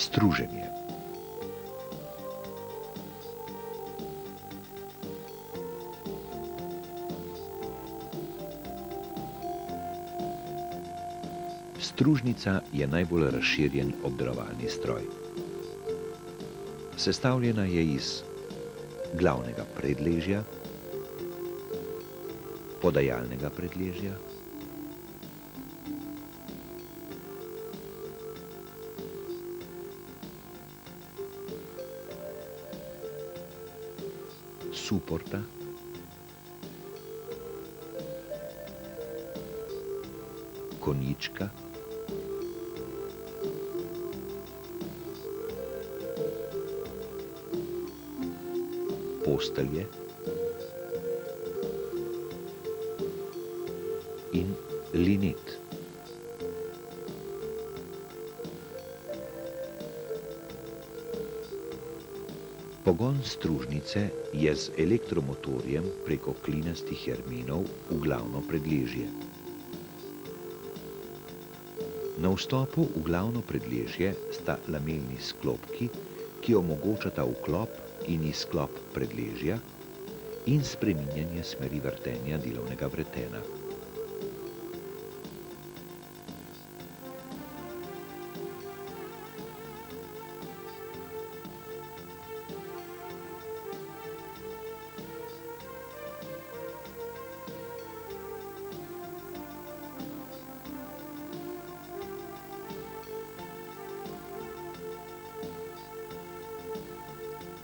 Struženje. Stružnica je najbolj razširjen obdelovalni stroj. Sestavljena je iz glavnega predležja, podajalnega predležja, suporta, konjička, postelje in linet. Pogon stružnice je z elektromotorjem preko klinastih jermenov v glavno predležje. Na vstopu v glavno predležje sta lamelni sklopki, ki omogočata vklop in izklop predležja in spreminjanje smeri vrtenja delovnega vretena.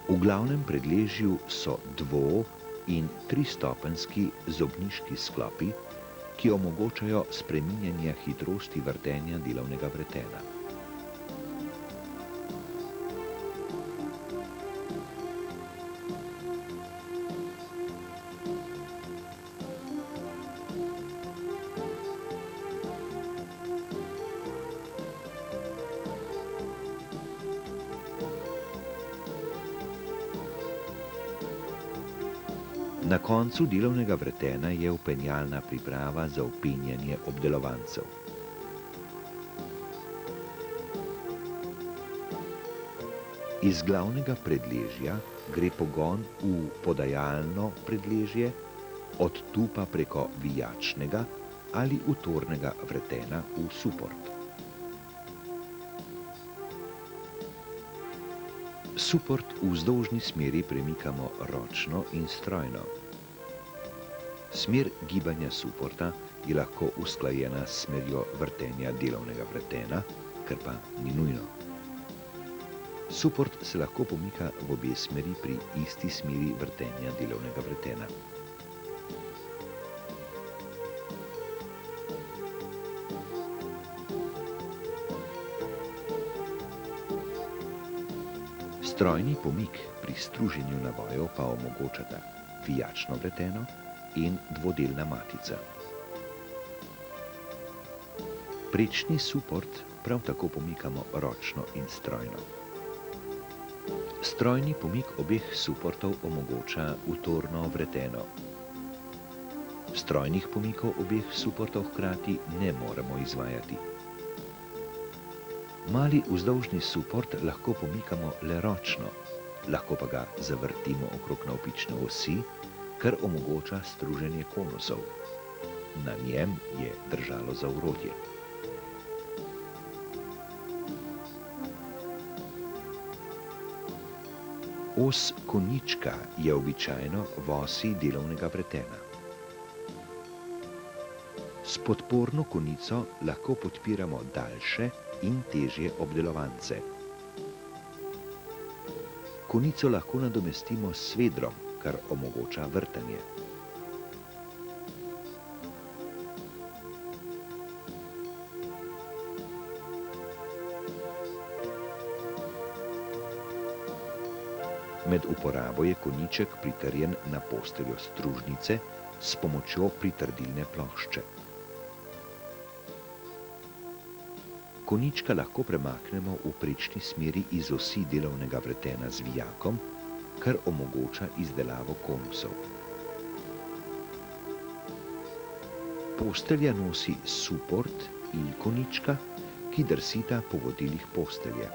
V glavnem predležju so dvo- in tristopenjski zobniški sklopi, ki omogočajo spreminjanje hitrosti vrtenja delovnega vretena. Na koncu delovnega vretena je vpenjalna priprava za vpenjanje obdelovancev. Iz glavnega predležja gre pogon v podajalno predležje, od tu pa preko vijačnega ali utornega vretena v suport. Suport v vzdolžni smeri premikamo ročno in strojno. Smer gibanja suporta je lahko usklajena s smerjo vrtenja delovnega vretena, kar pa ni nujno. Suport se lahko pomika v obje smeri pri isti smeri vrtenja delovnega vretena. Strojni pomik pri struženju navojev pa omogočata vijačno vreteno in dvodelna matica. Prečni suport prav tako pomikamo ročno in strojno. Strojni pomik obeh suportov omogoča utorno vreteno. Strojnih pomikov obeh suportov hkrati ne moremo izvajati. Mali vzdolžni suport lahko pomikamo le ročno, lahko pa ga zavrtimo okrog navpične osi, kar omogoča struženje konusov. Na njem je držalo za orodje. Os konjička je običajno v osi delovnega vretena. S podporno konico lahko podpiramo daljše in težje obdelovance. Konico lahko nadomestimo s svedrom, kar omogoča vrtanje. Med uporabo je konjiček pritrjen na posteljo stružnice s pomočjo pritrdilne plošče. Konjička lahko premaknemo v prečni smeri iz osi delovnega vretena z vijakom, kar omogoča izdelavo konusov. Postelja nosi suport in konjička, ki drsita po vodilih postelje.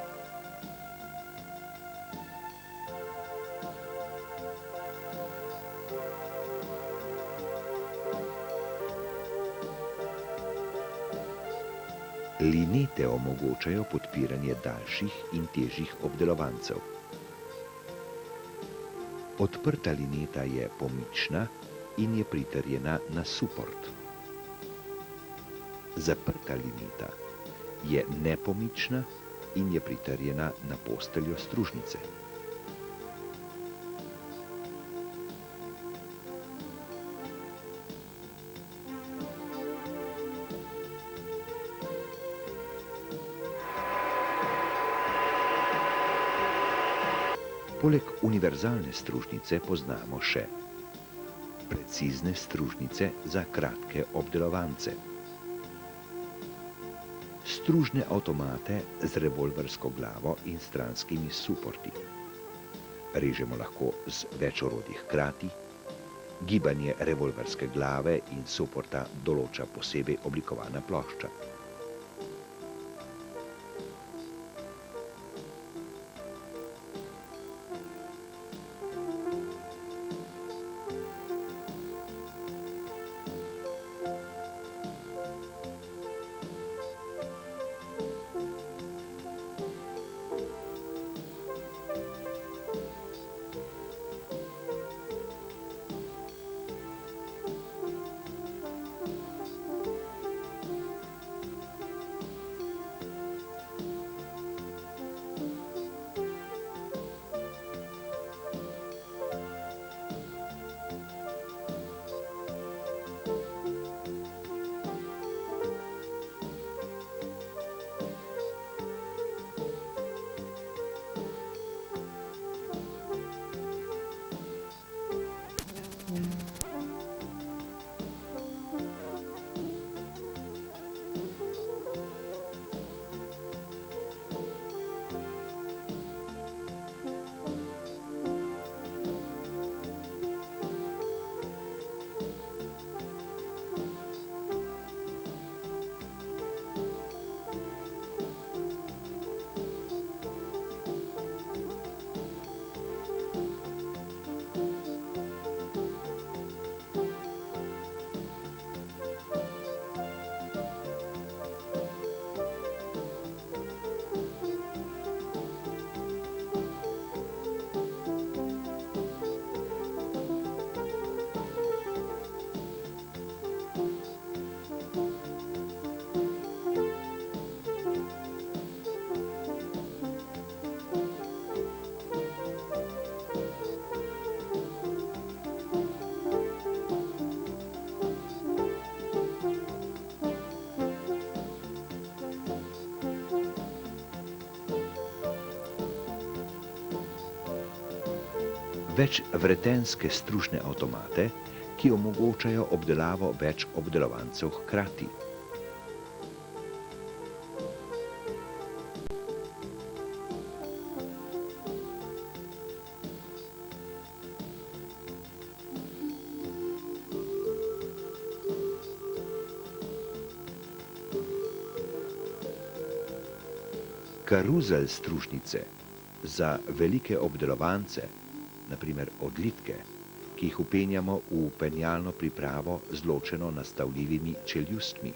Linete omogočajo podpiranje daljših in težjih obdelovancev. Odprta lineta je pomična in je pritrjena na suport. Zaprta lineta je nepomična in je pritrjena na posteljo stružnice. Poleg univerzalne stružnice poznamo še precizne stružnice za kratke obdelovance, stružne avtomate z revolversko glavo in stranskimi suporti. Režemo lahko z več orodij hkrati, gibanje revolverske glave in suporta določa posebej oblikovana plošča. Večvretenske stružne avtomate, ki omogočajo obdelavo več obdelovancev hkrati. Karuzelj stružnice za velike obdelovance, na primer odlitke, ki jih vpenjamo v penjalno pripravo z ločeno nastavljivimi čeljustmi.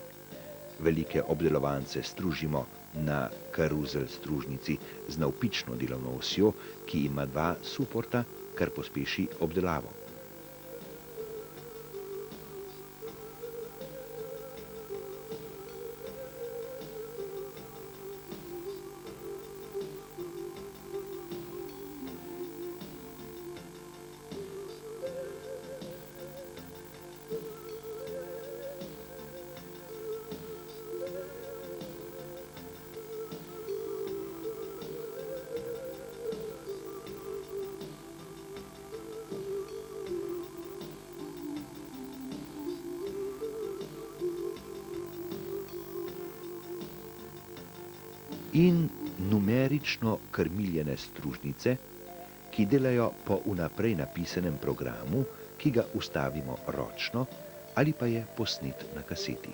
Velike obdelovance stružimo na karuzelj stružnici z navpično delovno osjo, ki ima dva suporta, kar pospeši obdelavo. In numerično krmiljene stružnice, ki delajo po vnaprej napisanem programu, ki ga ustavimo ročno ali pa je posnet na kaseti.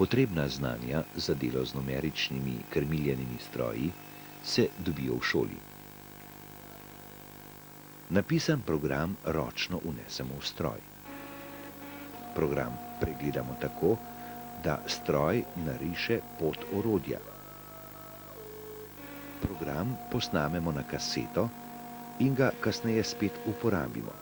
Potrebna znanja za delo z numeričnimi krmiljenimi stroji se dobijo v šoli. Napisan program ročno vnesemo v stroj. Program pregledamo tako, da stroj nariše pot orodja. Program posnamemo na kaseto in ga kasneje spet uporabimo.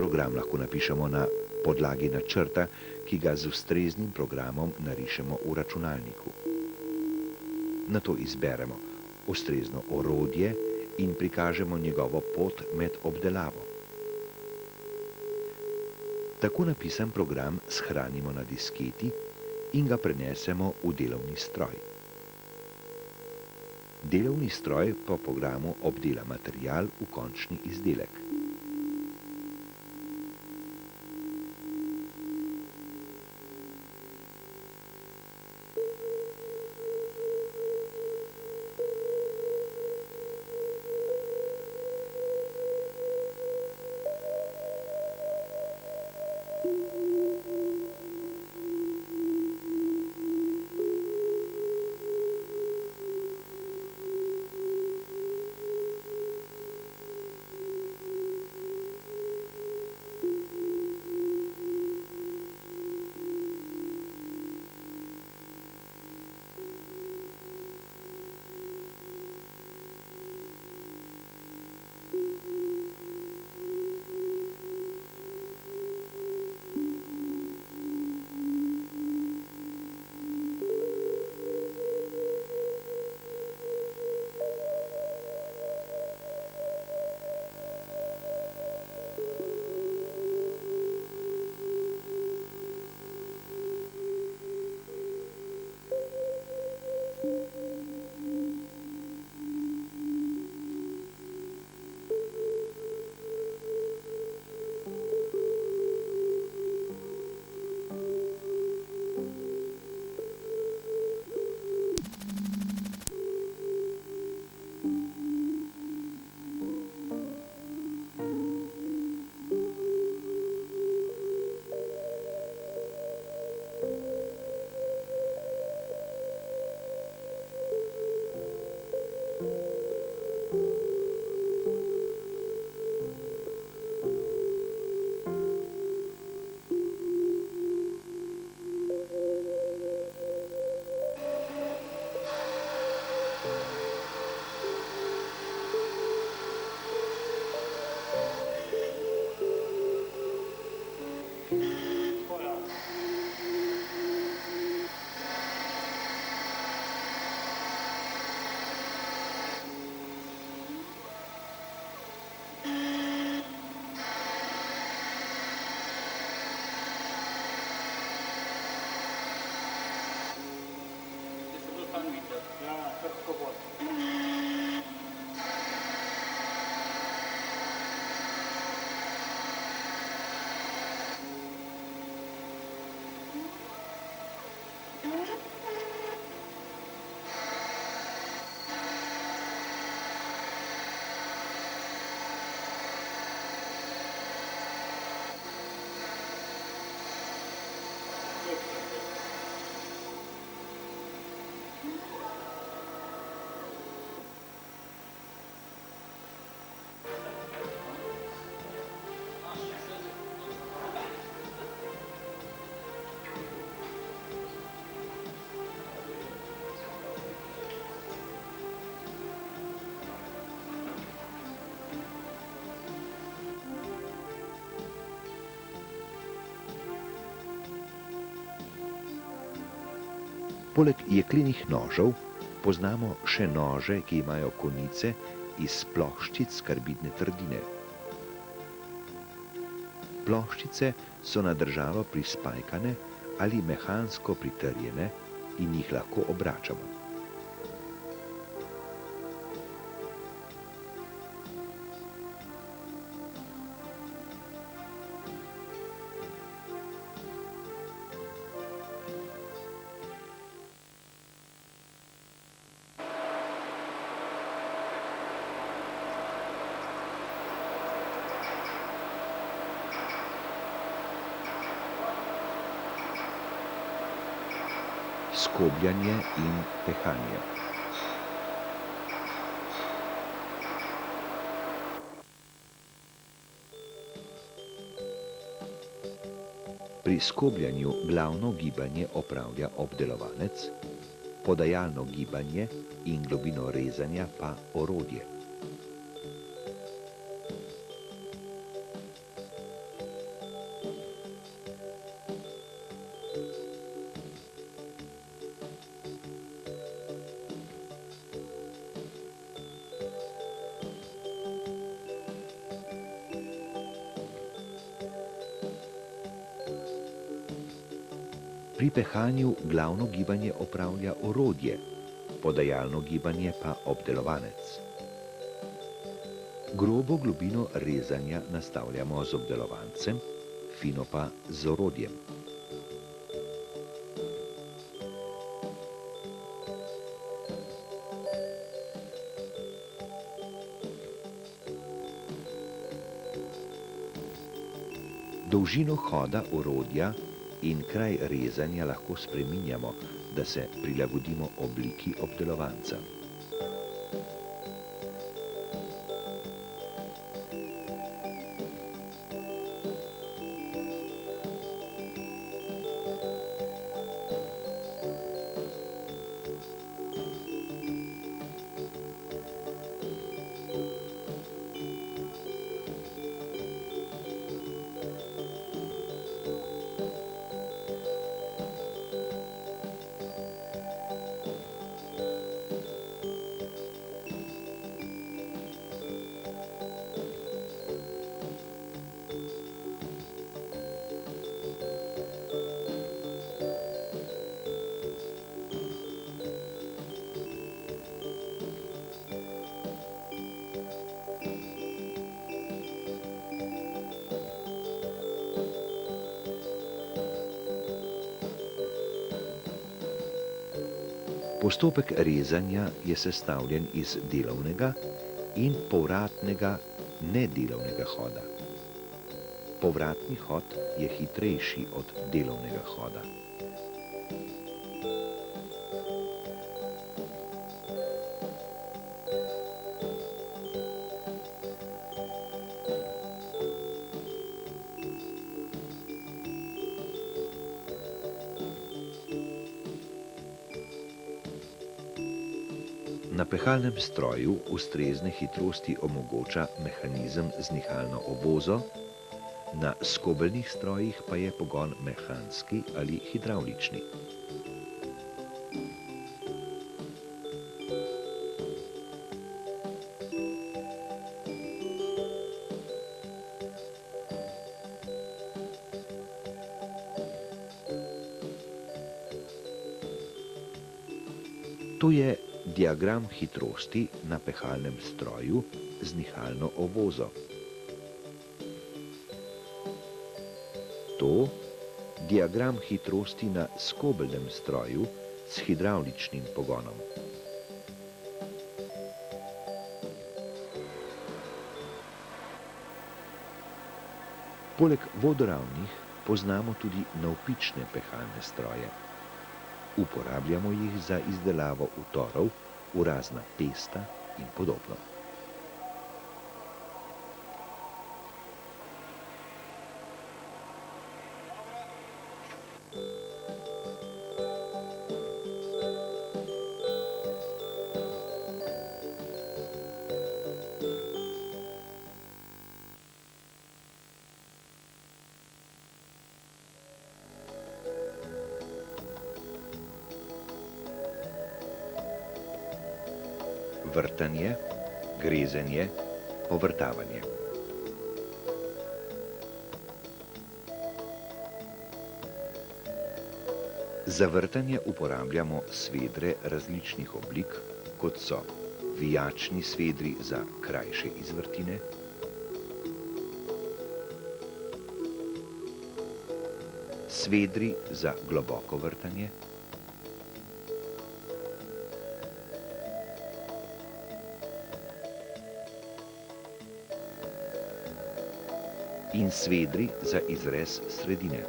Program lahko napišemo na podlagi načrta, ki ga z ustreznim programom narišemo v računalniku. Nato izberemo ustrezno orodje in prikažemo njegovo pot med obdelavo. Tako napisan program shranimo na disketi in ga prenesemo v delovni stroj. Delovni stroj po programu obdela material v končni izdelek. Poleg jeklenih nožev poznamo še nože, ki imajo konice iz ploščic karbidne trdine. Ploščice so na državo prispajkane ali mehansko pritrjene in jih lahko obračamo. Skobljanje in pehanje. Pri skobljanju glavno gibanje opravlja obdelovanec, podajalno gibanje in globino rezanja pa orodje. Pri pehanju glavno gibanje opravlja orodje, podajalno gibanje pa obdelovanec. Grobo globino rezanja nastavljamo z obdelovancem, fino pa z orodjem. Dolžino hoda orodja in kraj rezanja lahko spreminjamo, da se prilagodimo obliki obdelovanca. Postopek rezanja je sestavljen iz delovnega in povratnega nedelovnega hoda. Povratni hod je hitrejši od delovnega hoda. Na pehalnem stroju ustrezne hitrosti omogoča mehanizem z nihalno obozo, na skobeljnih strojih pa je pogon mehanski ali hidravlični. To je diagram hitrosti na pehalnem stroju z nihalno obozo. To diagram hitrosti na skobeljnem stroju s hidravličnim pogonom. Poleg vodoravnih poznamo tudi navpične pehalne stroje. Uporabljamo jih za izdelavo utorov v razna testa in podobno. Vrtanje, grezenje, povrtavanje. Za vrtanje uporabljamo svedre različnih oblik, kot so vijačni svedri za krajše izvrtine, svedri za globoko vrtanje, in svedri za izrez sredine.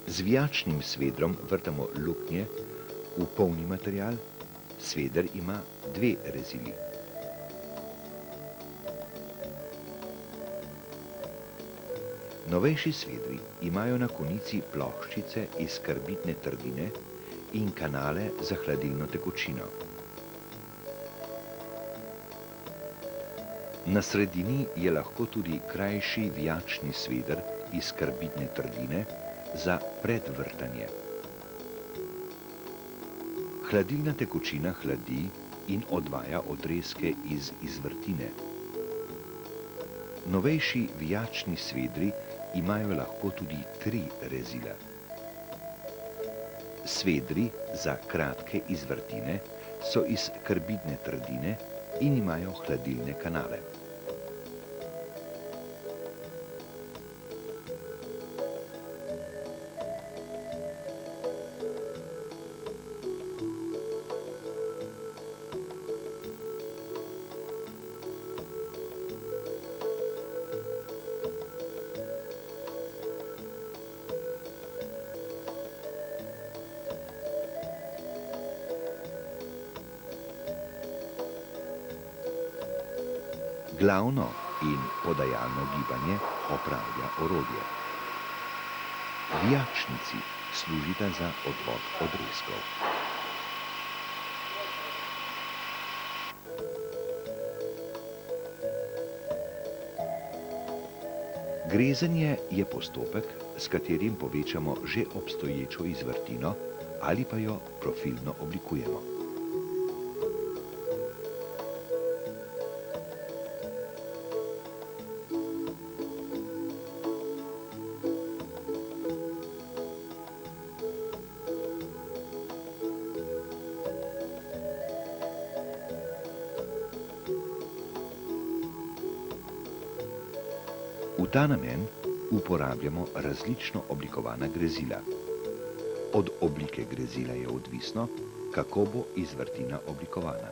Z vijačnim svedrom vrtamo luknje v polni material, sveder ima 2 rezili. Novejši svedri imajo na konici ploščice iz karbidne trdine in kanale za hladilno tekočino. Na sredini je lahko tudi krajši vijačni sveder iz karbidne trdine za predvrtanje. Hladilna tekočina hladi in odvaja odrezke iz izvrtine. Novejši vijačni svedri imajo lahko tudi 3 rezila. Svedri za kratke izvrtine so iz karbidne trdine in imajo hladilne kanale. Glavno in podajalno gibanje opravlja orodje. Vijačnici služita za odvod odrezkov. Grezenje je postopek, s katerim povečamo že obstoječo izvrtino ali pa jo profilno oblikujemo. V ta namen uporabljamo različno oblikovana grezila. Od oblike grezila je odvisno, kako bo izvrtina oblikovana.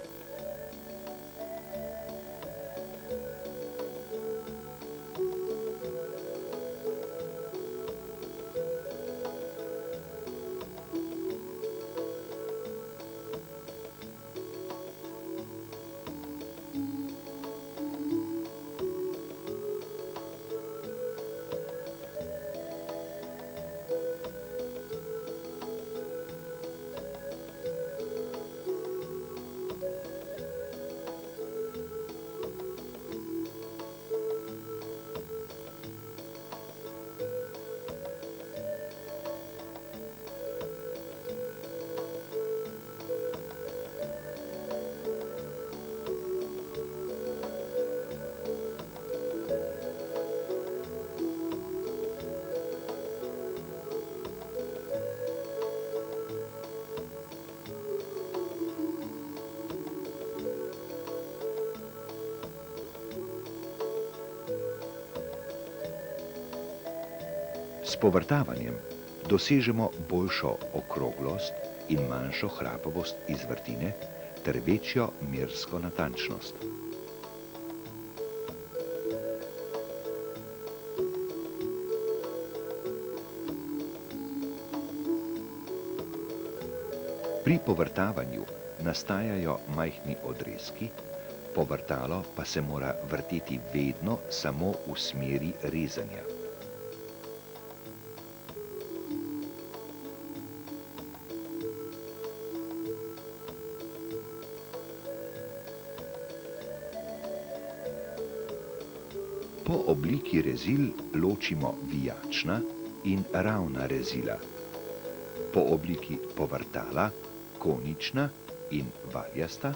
S povrtavanjem dosežemo boljšo okroglost in manjšo hrapavost izvrtine ter večjo mersko natančnost. Pri povrtavanju nastajajo majhni odrezki, povrtalo pa se mora vrteti vedno samo v smeri rezanja. Po obliki rezil ločimo vijačna in ravna rezila. Po obliki povrtala konična in valjasta,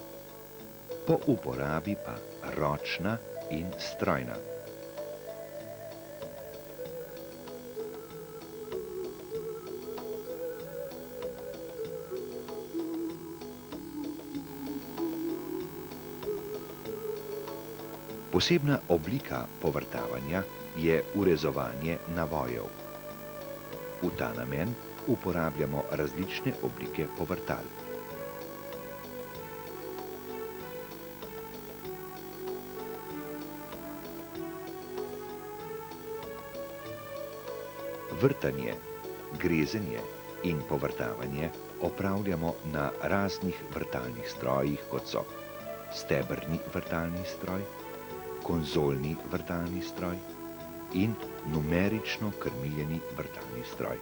po uporabi pa ročna in strojna. Posebna oblika povrtavanja je urezovanje navojev. V ta namen uporabljamo različne oblike povrtal. Vrtanje, grezenje in povrtavanje opravljamo na raznih vrtalnih strojih, kot so stebrni vrtalni stroj, konzolni vrtalni stroj in numerično krmiljeni vrtalni stroj.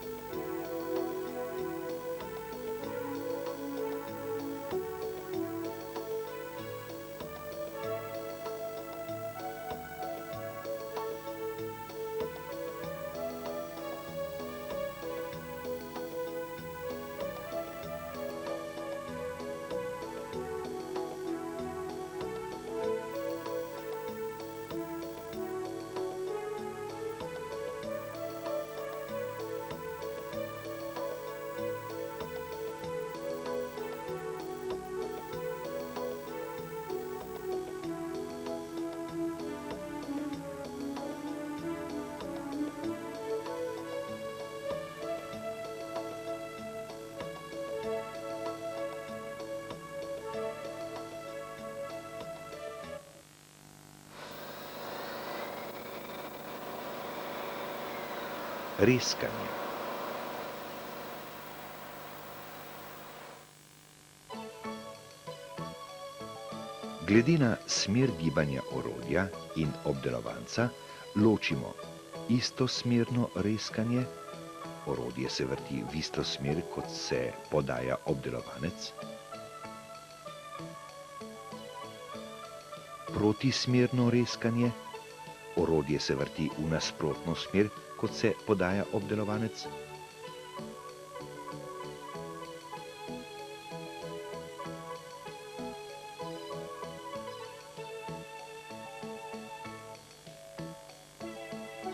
Reskanje. Glede na smer gibanja orodja in obdelovanca ločimo istosmerno reskanje, orodje se vrti v isto smer, kot se podaja obdelovanec, protismerno reskanje, orodje se vrti v nasprotno smer, kot se podaja obdelovanec,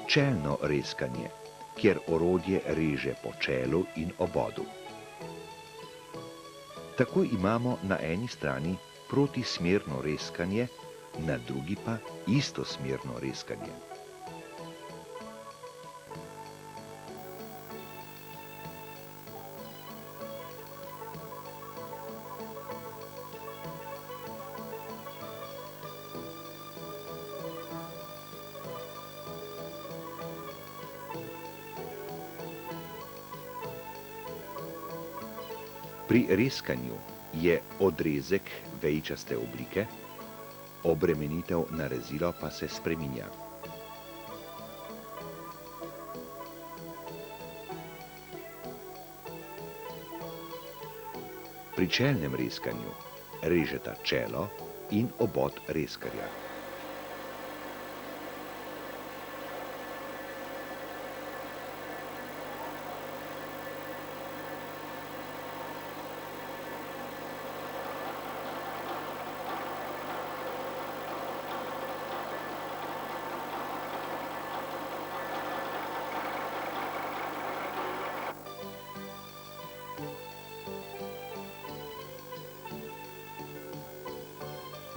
čelno reskanje, kjer orodje reže po čelu in obodu. Tako imamo na eni strani protismerno reskanje, na drugi pa istosmerno reskanje. Pri reskanju je odrezek vejičaste oblike, obremenitev na rezilo pa se spreminja. Pri čelnem reskanju režeta čelo in obod reskarja.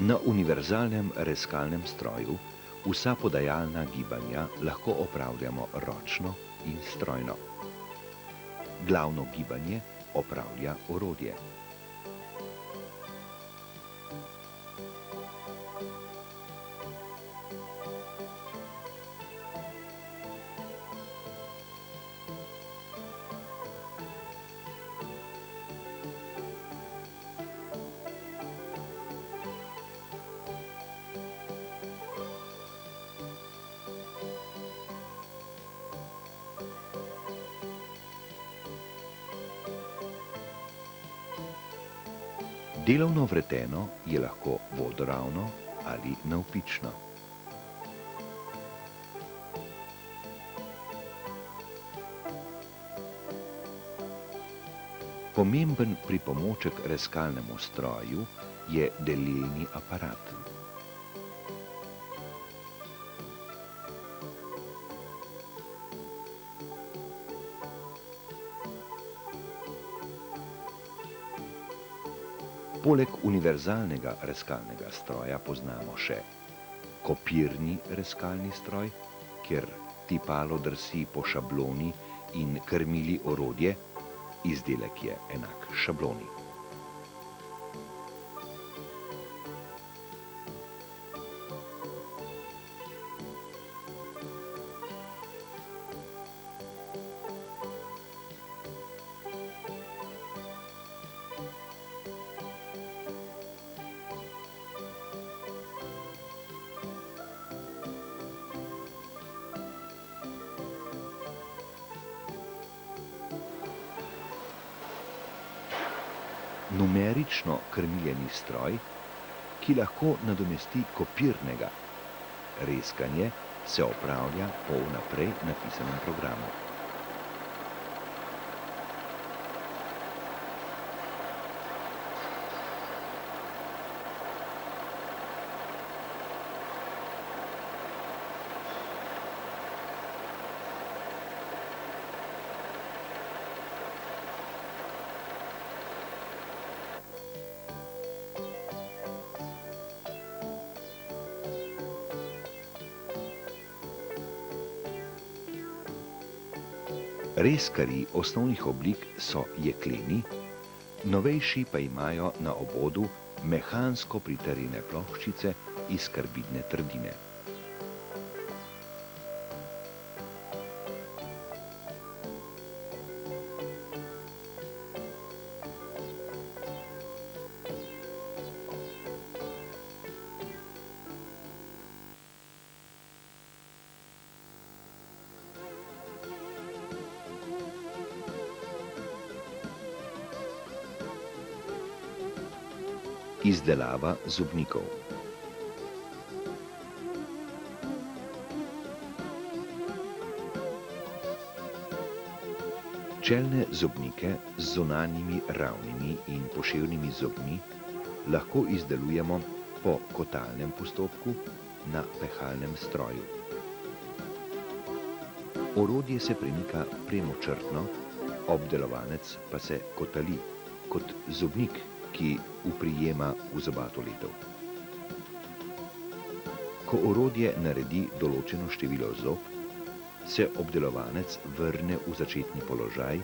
Na univerzalnem reskalnem stroju vsa podajalna gibanja lahko opravljamo ročno in strojno. Glavno gibanje opravlja orodje. Delovno vreteno je lahko vodoravno ali navpično. Pomemben pripomoček reskalnemu stroju je delilni aparat. Poleg univerzalnega rezkalnega stroja poznamo še kopirni rezkalni stroj, kjer tipalo drsi po šabloni in krmili orodje, izdelek je enak šabloni. Numerično krmiljeni stroj, ki lahko nadomesti kopirnega. Rezkanje se opravlja po vnaprej napisanem programu. Rezkarji osnovnih oblik so jekleni, novejši pa imajo na obodu mehansko pritrjene ploščice iz karbidne trdine. Izdelava zobnikov. Čelne zobnike z zunanjimi ravnimi in poševnimi zobmi lahko izdelujemo po kotalnem postopku na pehalnem stroju. Orodje se premika premočrtno, obdelovanec pa se kotali kot zobnik, ki uprijema v zobato letev. Ko orodje naredi določeno število zob, se obdelovanec vrne v začetni položaj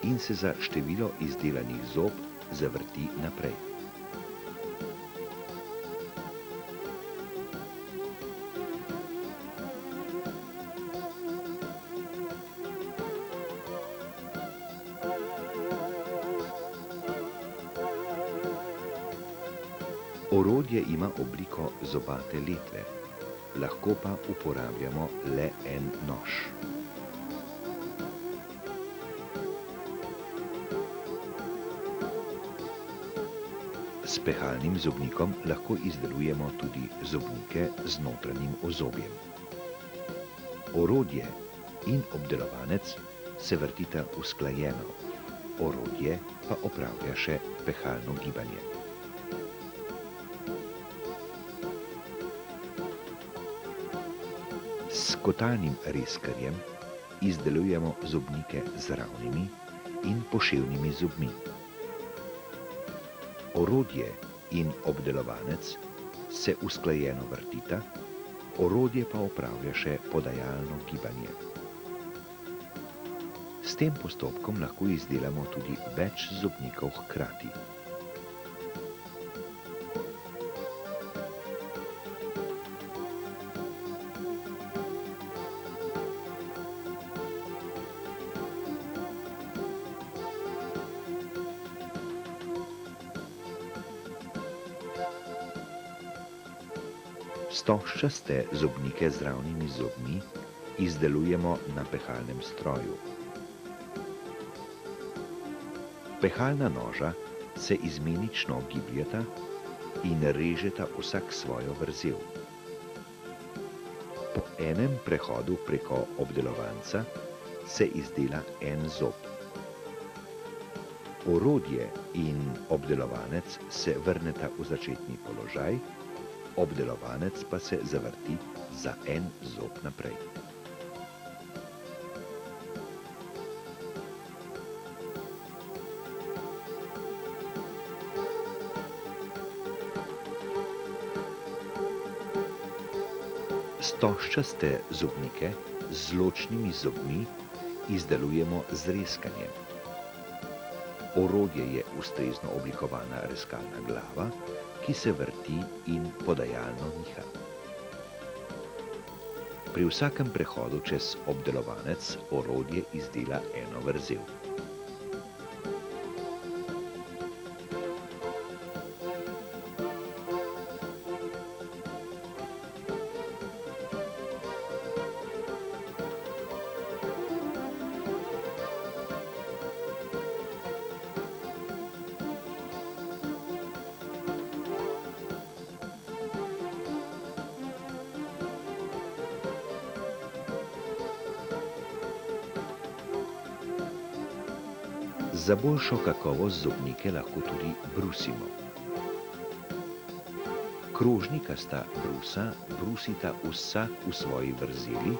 in se za število izdelanih zob zavrti naprej. Orodje ima obliko zobate letve, lahko pa uporabljamo le en nož. S pehalnim zobnikom lahko izdelujemo tudi zobnike z notranjim ozobjem. Orodje in obdelovanec se vrtita usklajeno, orodje pa opravlja še pehalno gibanje. S kotalnim rezkarjem izdelujemo zobnike z ravnimi in poševnimi zobmi. Orodje in obdelovanec se usklajeno vrtita, orodje pa opravlja še podajalno gibanje. S tem postopkom lahko izdelamo tudi več zobnikov hkrati. Stožčaste zobnike z ravnimi zobmi izdelujemo na pehalnem stroju. Pehalna noža se izmenično gibljeta in režeta vsak svojo vrzel. Po enem prehodu preko obdelovanca se izdela en zob. Orodje in obdelovanec se vrneta v začetni položaj, obdelovanec pa se zavrti za en zob naprej. Stožčaste zobnike z zločnimi zobmi izdelujemo z rezkanjem. Orodje je ustrezno oblikovana rezkalna glava, ki se vrti in podajalno niha. Pri vsakem prehodu čez obdelovanec orodje izdela eno vrzel. Za boljšo kakovost zobnike lahko tudi brusimo. Krožnikasta brusa brusita vsak v svoji vrzeli,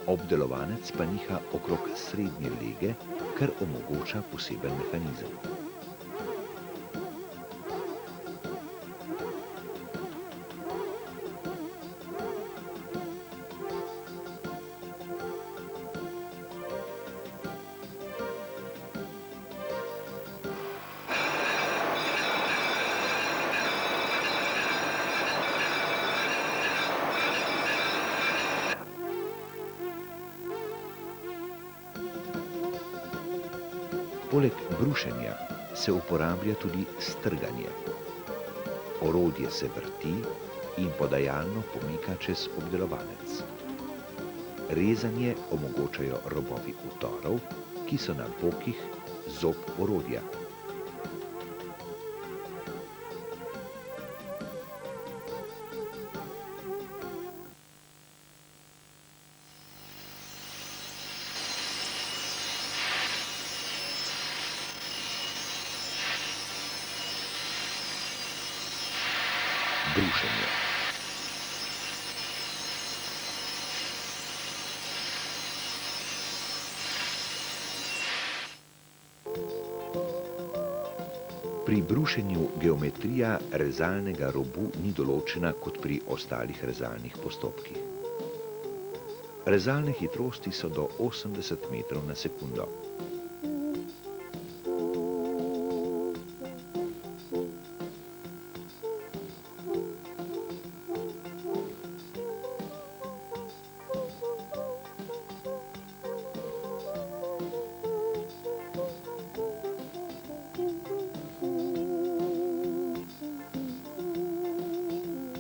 obdelovanec pa niha okrog srednje lege, kar omogoča poseben mehanizem. Poleg brušenja se uporablja tudi strganje. Orodje se vrti in podajalno pomika čez obdelovanec. Rezanje omogočajo robovi utorov, ki so na bokih zob orodja. Brušenje. Pri brušenju geometrija rezalnega robu ni določena kot pri ostalih rezalnih postopkih. Rezalne hitrosti so do 80 metrov na sekundo.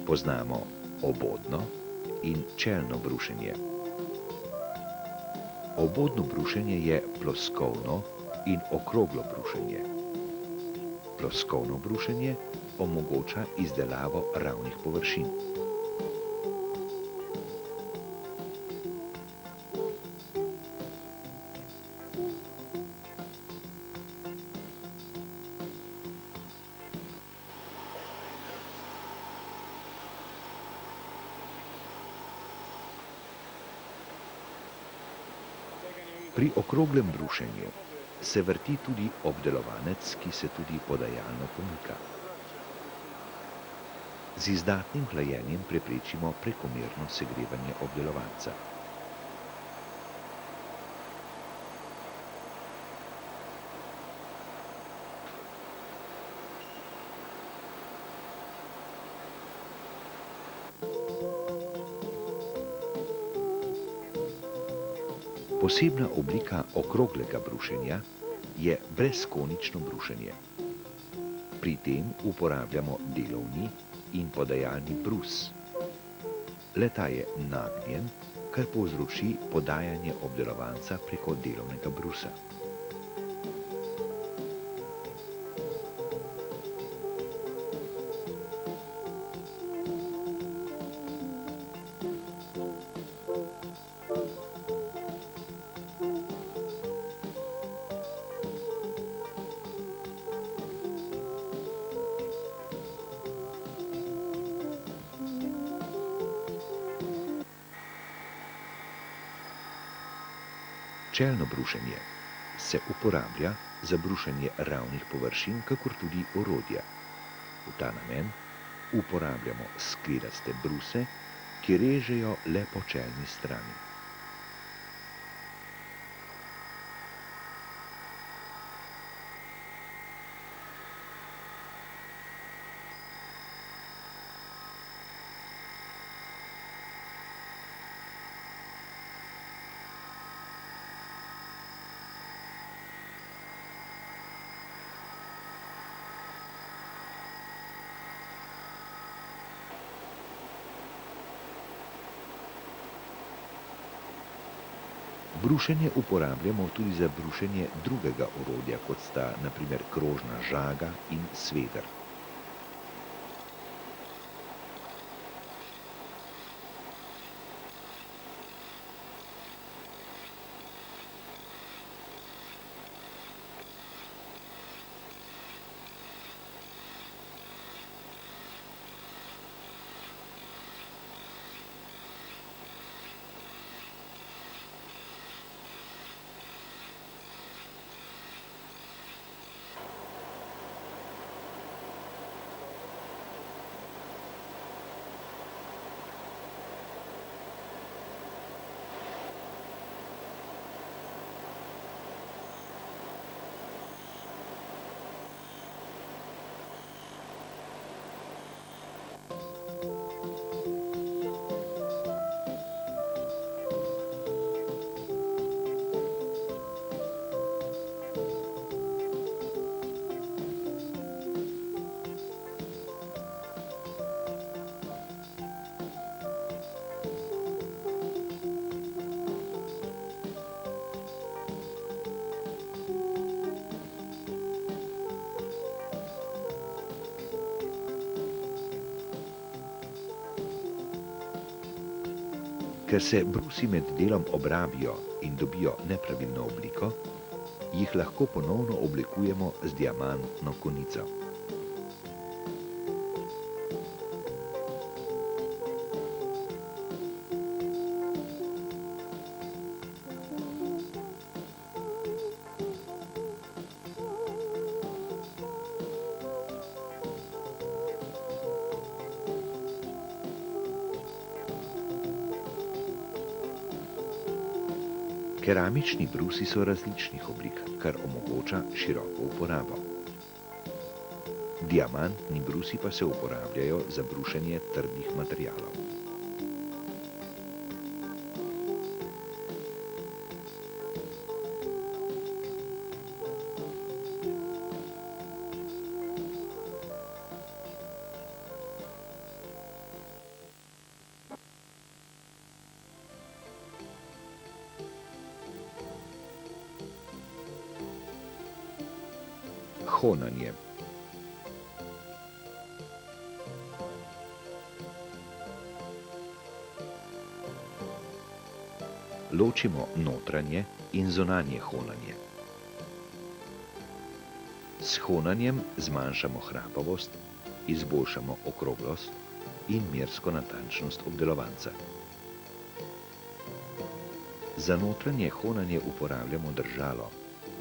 Poznamo obodno in čelno brušenje. Obodno brušenje je ploskovno in okroglo brušenje. Ploskovno brušenje omogoča izdelavo ravnih površin. Pri okroglem brušenju se vrti tudi obdelovanec, ki se tudi podajalno pomika. Z izdatnim hlajenjem preprečimo prekomerno segrevanje obdelovanca. Posebna oblika okroglega brušenja je brezkonično brušenje. Pri tem uporabljamo delovni in podajalni brus. Le-ta je nagnjen, kar povzroči podajanje obdelovanca preko delovnega brusa. Čelno brušenje se uporablja za brušenje ravnih površin, kakor tudi orodja. V ta namen uporabljamo skliraste bruse, ki režejo le po čelni strani. Brušenje uporabljamo tudi za brušenje drugega orodja, kot sta na primer krožna žaga in sveder. Ker se brusi med delom obrabijo in dobijo nepravilno obliko, jih lahko ponovno oblikujemo z diamantno konico. Keramični brusi so različnih oblik, kar omogoča široko uporabo. Diamantni brusi pa se uporabljajo za brušenje trdih materialov. Honanje. Ločimo notranje in zunanje honanje. S honanjem zmanjšamo hrapavost, izboljšamo okroglost in mersko natančnost obdelovanca. Za notranje honanje uporabljamo držalo,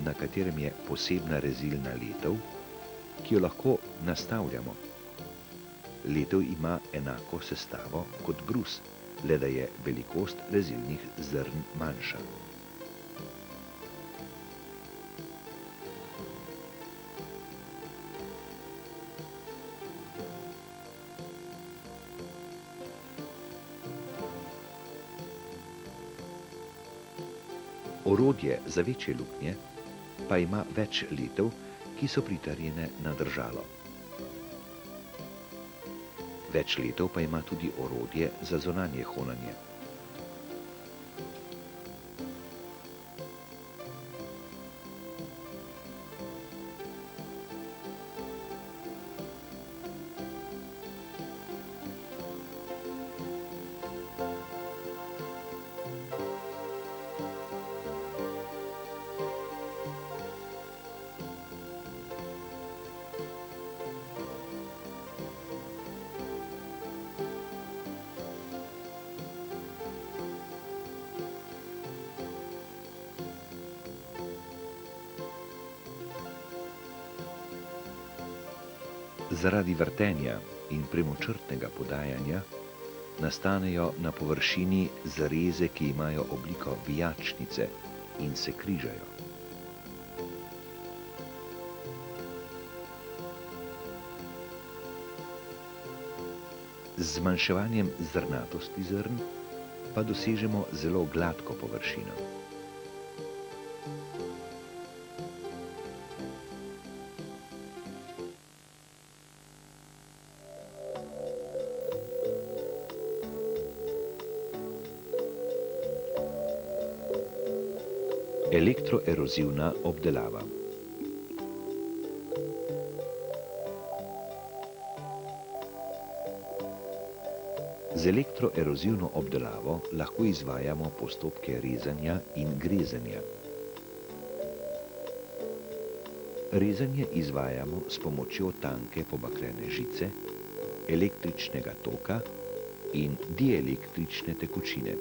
na katerem je posebna rezilna letev, ki jo lahko nastavljamo. Letev ima enako sestavo kot brus, le da je velikost rezilnih zrn manjša. Orodje za večje luknje pa ima več letev, ki so pritrjene na držalo. Več letev pa ima tudi orodje za zunanje honanje. Zaradi vrtenja in premočrtnega podajanja nastanejo na površini zareze, ki imajo obliko vijačnice in se križajo. Z zmanjševanjem zrnatosti zrn pa dosežemo zelo gladko površino. Elektroerozivna obdelava. Z elektroerozivno obdelavo lahko izvajamo postopke rezanja in grezanja. Rezanje izvajamo s pomočjo tanke pobakrene žice, električnega toka in dielektrične tekočine.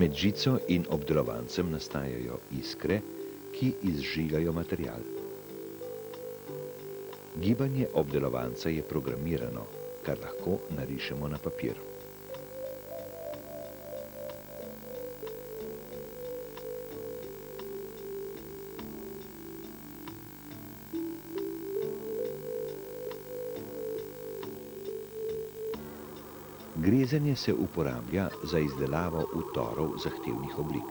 Med žico in obdelovancem nastajajo iskre, ki izžigajo material. Gibanje obdelovanca je programirano, kar lahko narišemo na papir. Grezanje se uporablja za izdelavo utorov zahtevnih oblik.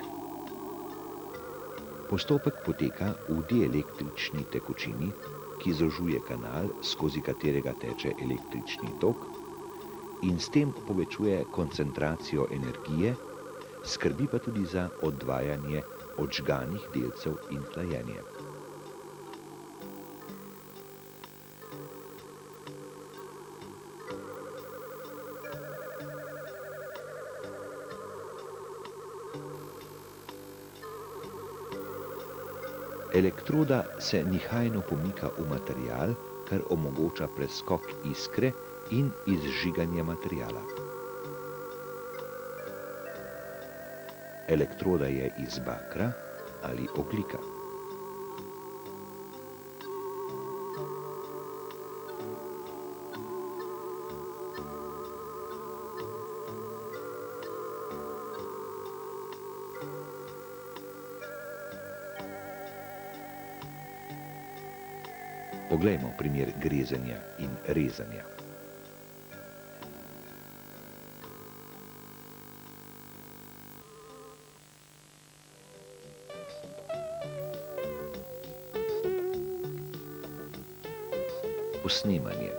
Postopek poteka v dielektrični tekočini, ki zožuje kanal, skozi katerega teče električni tok in s tem povečuje koncentracijo energije, skrbi pa tudi za odvajanje odžganih delcev in hlajenje. Elektroda se nihajno pomika v material, kar omogoča preskok iskre in izžiganje materiala. Elektroda je iz bakra ali ogljika. Poglejmo primer grezanja in rezanja. Posnemanje.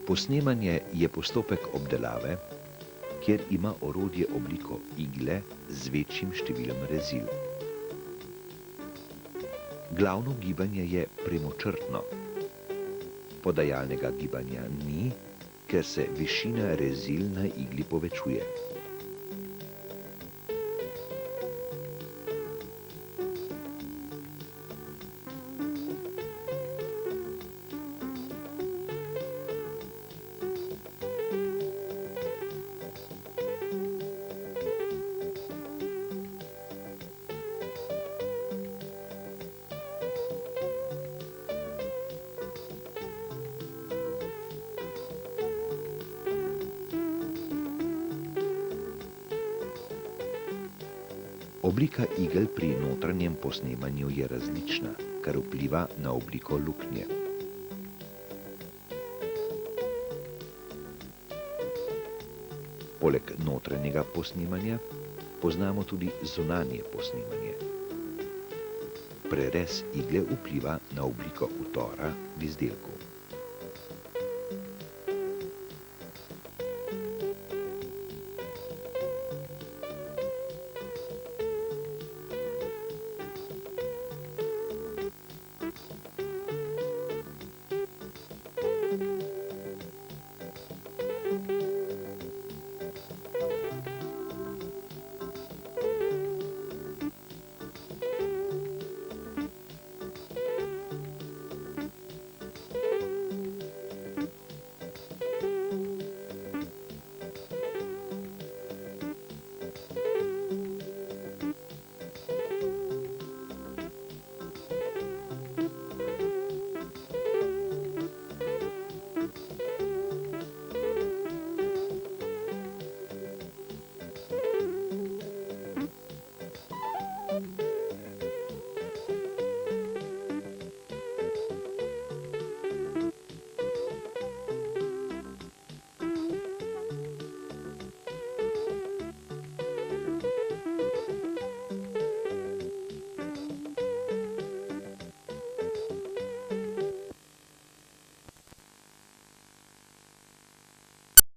Posnemanje je postopek obdelave, kjer ima orodje obliko igle z večjim številom rezil. Glavno gibanje je premočrtno. Podajalnega gibanja ni, ker se višina rezil na igli povečuje. Oblika igel pri notranjem posnemanju je različna, kar vpliva na obliko luknje. Poleg notranjega posnemanja poznamo tudi zunanje posnemanje. Prerez igle vpliva na obliko utora v izdelku.